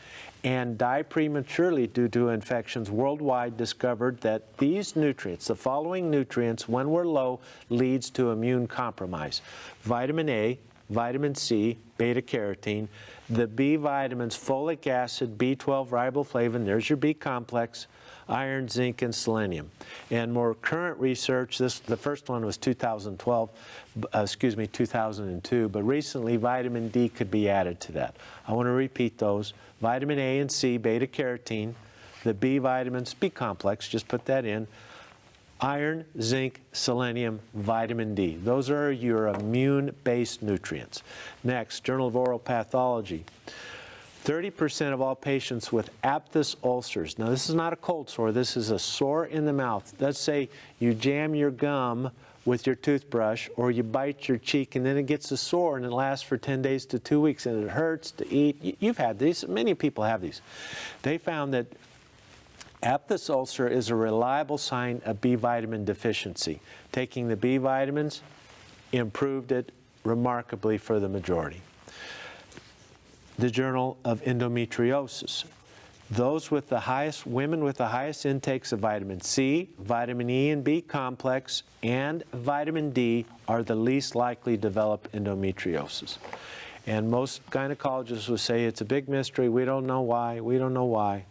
Speaker 1: and die prematurely due to infections worldwide, discovered that these nutrients, the following nutrients, when we're low, leads to immune compromise. Vitamin A, vitamin C, beta-carotene, the B vitamins, folic acid, B12 riboflavin, there's your B complex, iron, zinc, and selenium. And more current research, the first one was 2002, but recently vitamin D could be added to that. I want to repeat those. Vitamin A and C, beta-carotene, the B vitamins, B complex, just put that in, iron, zinc, selenium, vitamin D. Those are your immune-based nutrients. Next, Journal of Oral Pathology. 30% of all patients with aphthous ulcers. Now, this is not a cold sore. This is a sore in the mouth. Let's say you jam your gum with your toothbrush, or you bite your cheek, and then it gets a sore, and it lasts for 10 days to 2 weeks, and it hurts to eat. You've had these. Many people have these. They found that aphthous ulcer is a reliable sign of B vitamin deficiency. Taking the B vitamins improved it remarkably for the majority. The Journal of Endometriosis. Those with the highest, women with the highest intakes of vitamin C, vitamin E and B complex, and vitamin D are the least likely to develop endometriosis. And most gynecologists will say it's a big mystery, we don't know why, we don't know why.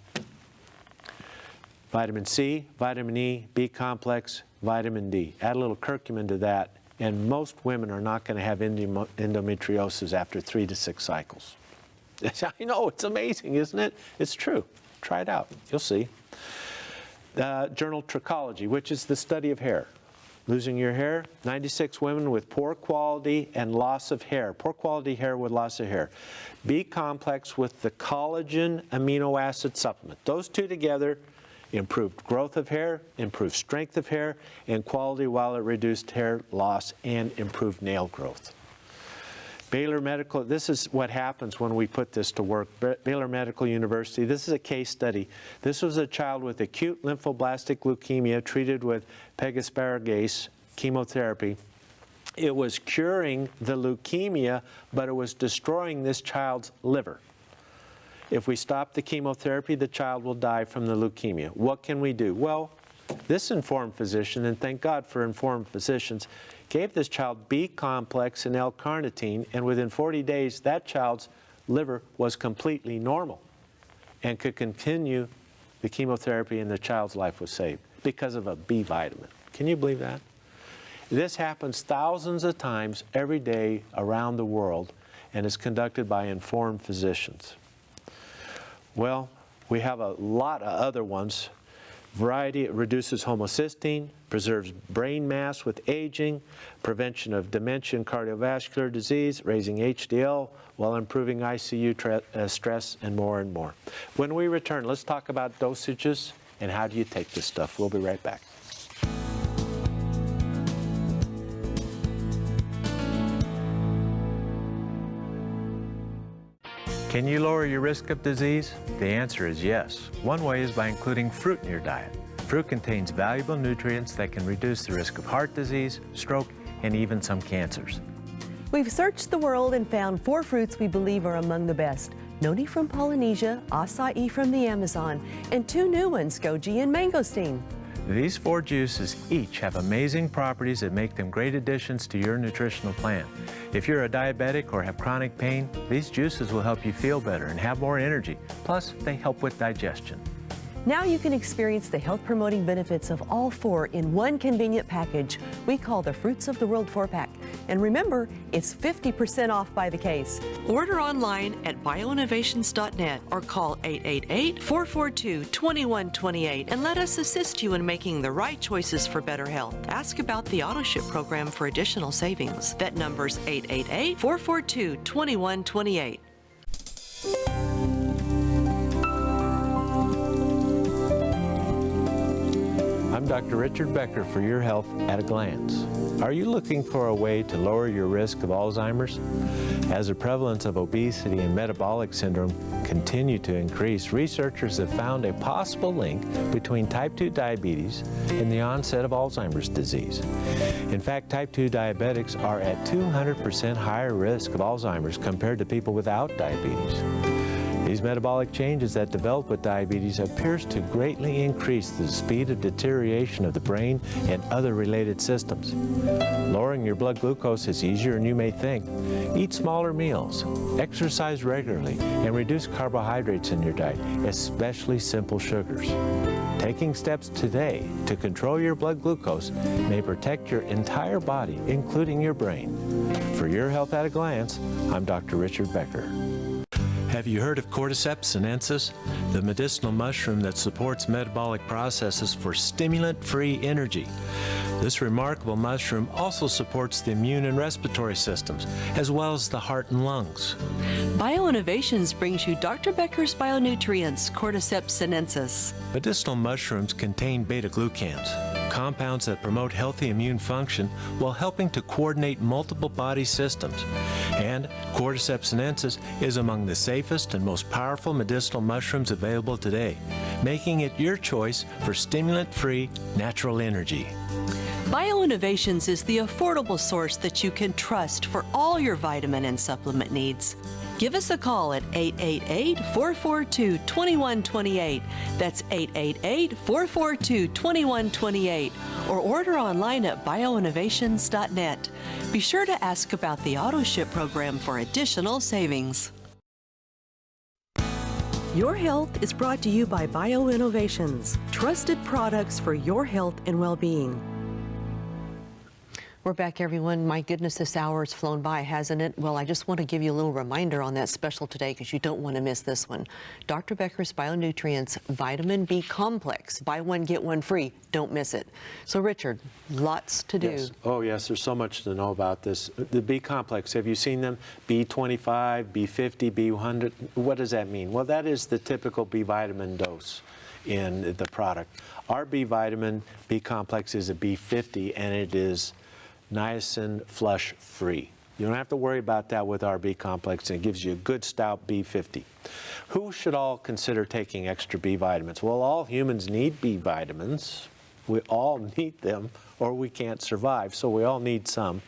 Speaker 1: Vitamin C, vitamin E, B complex, vitamin D. Add a little curcumin to that, And most women are not going to have endometriosis after 3 to 6 cycles. I know, it's amazing, isn't it? It's true. Try it out. You'll see. Journal Trichology, which is the study of hair. Losing your hair, 96 women with poor quality and loss of hair. Poor quality hair with loss of hair. B complex with the collagen amino acid supplement. Those two together improved growth of hair, improved strength of hair, and quality while it reduced hair loss and improved nail growth. Baylor Medical, this is what happens when we put this to work. Baylor Medical University, this is a case study. This was a child with acute lymphoblastic leukemia treated with pegaspargase chemotherapy. It was curing the leukemia, but it was destroying this child's liver. If we stop the chemotherapy, the child will die from the leukemia. What can we do? Well, this informed physician, and thank God for informed physicians, gave this child B complex and L-carnitine, and within 40 days, that child's liver was completely normal and could continue the chemotherapy, and the child's life was saved because of a B vitamin. Can you believe that? This happens thousands of times every day around the world and is conducted by informed physicians. Well, we have a lot of other ones. Variety, it reduces homocysteine, preserves brain mass with aging, prevention of dementia and cardiovascular disease, raising HDL while improving ICU stress, and more and more. When we return, let's talk about dosages and how do you take this stuff. We'll be right back.
Speaker 6: Can you lower your risk of disease? The answer is yes. One way is by including fruit in your diet. Fruit contains valuable nutrients that can reduce the risk of heart disease, stroke, and even some cancers.
Speaker 2: We've searched the world and found 4 fruits we believe are among the best. Noni from Polynesia, acai from the Amazon, and 2 new ones, goji and mangosteen.
Speaker 6: These 4 juices each have amazing properties that make them great additions to your nutritional plan. If you're a diabetic or have chronic pain, these juices will help you feel better and have more energy. Plus, they help with digestion.
Speaker 2: Now you can experience the health-promoting benefits of all 4 in one convenient package we call the Fruits of the World 4-pack. And remember, it's 50% off by the case.
Speaker 3: Order online at bioinnovations.net or call 888-442-2128 and let us assist you in making the right choices for better health. Ask about the AutoShip program for additional savings. That number's 888-442-2128.
Speaker 1: I'm Dr. Richard Becker for Your Health at a Glance. Are you looking for a way to lower your risk of Alzheimer's? As the prevalence of obesity and metabolic syndrome continue to increase, researchers have found a possible link between type 2 diabetes and the onset of Alzheimer's disease. In fact, type 2 diabetics are at 200% higher risk of Alzheimer's compared to people without diabetes. These metabolic changes that develop with diabetes appears to greatly increase the speed of deterioration of the brain and other related systems. Lowering your blood glucose is easier than you may think. Eat smaller meals, exercise regularly, and reduce carbohydrates in your diet, especially simple sugars. Taking steps today to control your blood glucose may protect your entire body, including your brain. For Your Health at a Glance, I'm Dr. Richard Becker.
Speaker 6: Have you heard of Cordyceps sinensis, the medicinal mushroom that supports metabolic processes for stimulant-free energy? This remarkable mushroom also supports the immune and respiratory systems, as well as the heart and lungs.
Speaker 3: BioInnovations brings you Dr. Becker's Bionutrients, Cordyceps sinensis.
Speaker 6: Medicinal mushrooms contain beta-glucans, compounds that promote healthy immune function while helping to coordinate multiple body systems. And Cordyceps sinensis is among the safest and most powerful medicinal mushrooms available today, making it your choice for stimulant-free natural energy.
Speaker 3: BioInnovations is the affordable source that you can trust for all your vitamin and supplement needs. Give us a call at 888-442-2128. That's 888-442-2128. Or order online at bioinnovations.net. Be sure to ask about the AutoShip program for additional savings.
Speaker 2: Your Health is brought to you by BioInnovations, trusted products for your health and well-being.
Speaker 4: We're back, everyone. My goodness, this hour has flown by, hasn't it? Well, I just want to give you a little reminder on that special today because you don't want to miss this one. Dr. Becker's Bionutrients Vitamin B Complex. Buy one, get one free. Don't miss it. So, Richard, lots to do.
Speaker 1: Yes. Oh, yes, there's so much to know about this. The B complex, have you seen them? B25, B50, B100. What does that mean? Well, that is the typical B vitamin dose in the product. Our B vitamin, B complex, is a B50, and it is niacin flush free. You don't have to worry about that with our B complex, and it gives you a good stout B50. Who should all consider taking extra B vitamins? Well, all humans need B vitamins. We all need them or we can't survive, so we all need some.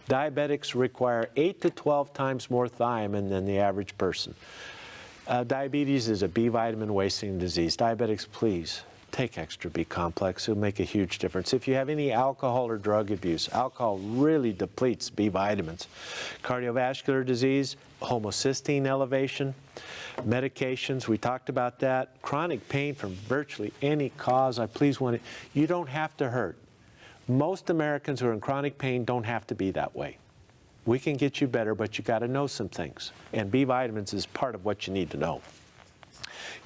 Speaker 1: Diabetics require 8 to 12 times more thiamine than the average person. Diabetes is a B vitamin wasting disease. Diabetics, please take extra B complex. It'll make a huge difference. If you have any alcohol or drug abuse, alcohol really depletes B vitamins. Cardiovascular disease, homocysteine elevation, medications, we talked about that. Chronic pain from virtually any cause, you don't have to hurt. Most Americans who are in chronic pain don't have to be that way. We can get you better, but you got to know some things. And B vitamins is part of what you need to know.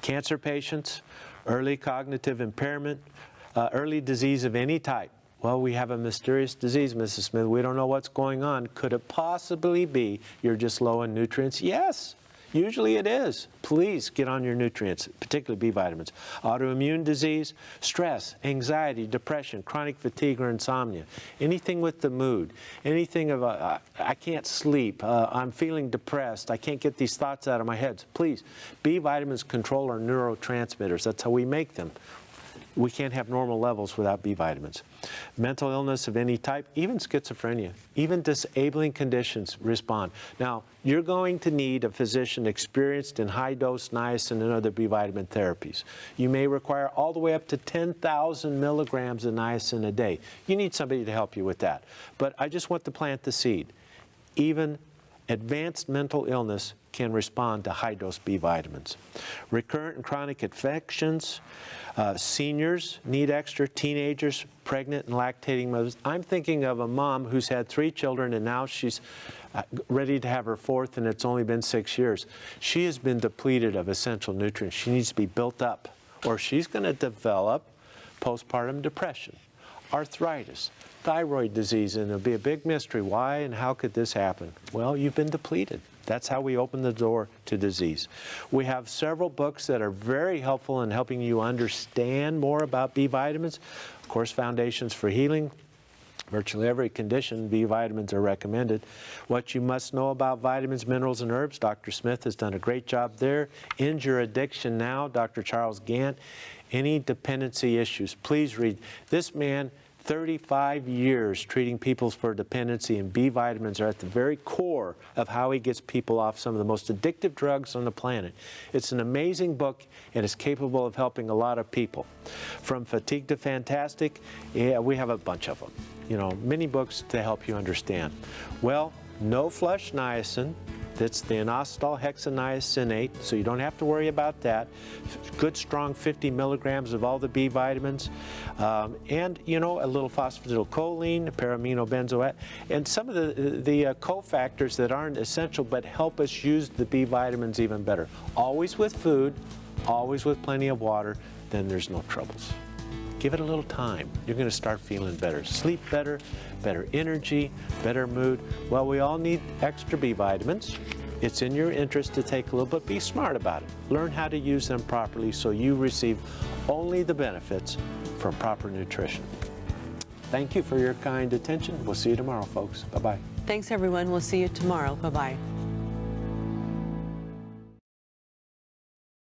Speaker 1: Cancer patients, early cognitive impairment, early disease of any type. Well, we have a mysterious disease, Mrs. Smith. We don't know what's going on. Could it possibly be you're just low in nutrients? Yes, usually it is. Please get on your nutrients, particularly B vitamins. Autoimmune disease, stress, anxiety, depression, chronic fatigue or insomnia, anything with the mood, anything of I can't sleep, I'm feeling depressed, I can't get these thoughts out of my head. Please, B vitamins control our neurotransmitters. That's how we make them. We can't have normal levels without B vitamins. Mental illness of any type, even schizophrenia, even disabling conditions respond. Now, you're going to need a physician experienced in high-dose niacin and other B vitamin therapies. You may require all the way up to 10,000 milligrams of niacin a day. You need somebody to help you with that. But I just want to plant the seed. Even advanced mental illness can respond to high-dose B vitamins. Recurrent and chronic infections, seniors need extra, teenagers, pregnant and lactating mothers. I'm thinking of a mom who's had 3 children and now she's ready to have her 4th and it's only been 6 years. She has been depleted of essential nutrients. She needs to be built up or she's going to develop postpartum depression, arthritis, thyroid disease, and it'll be a big mystery. Why and how could this happen? Well, you've been depleted. That's how we open the door to disease. We have several books that are very helpful in helping you understand more about B vitamins. Of course, Foundations for Healing. Virtually every condition, B vitamins are recommended. What you must know about vitamins, minerals, and herbs. Dr. Smith has done a great job there. End Your Addiction Now, Dr. Charles Gant. Any dependency issues, please read. This man, 35 years treating people for dependency, and B vitamins are at the very core of how he gets people off some of the most addictive drugs on the planet. It's an amazing book and is capable of helping a lot of people. From Fatigue to Fantastic, yeah, we have a bunch of them. You know, many books to help you understand. Well, no flush niacin. That's the inositol hexaniacinate, so you don't have to worry about that. Good, strong 50 milligrams of all the B vitamins. And, you know, a little phosphatidylcholine, paraminobenzoate, and some of the cofactors that aren't essential but help us use the B vitamins even better. Always with food, always with plenty of water, then there's no troubles. Give it a little time. You're going to start feeling better. Sleep better, better energy, better mood. Well, we all need extra B vitamins. It's in your interest to take a little, but be smart about it. Learn how to use them properly so you receive only the benefits from proper nutrition. Thank you for your kind attention. We'll see you tomorrow, folks. Bye-bye.
Speaker 4: Thanks, everyone. We'll see you tomorrow. Bye-bye.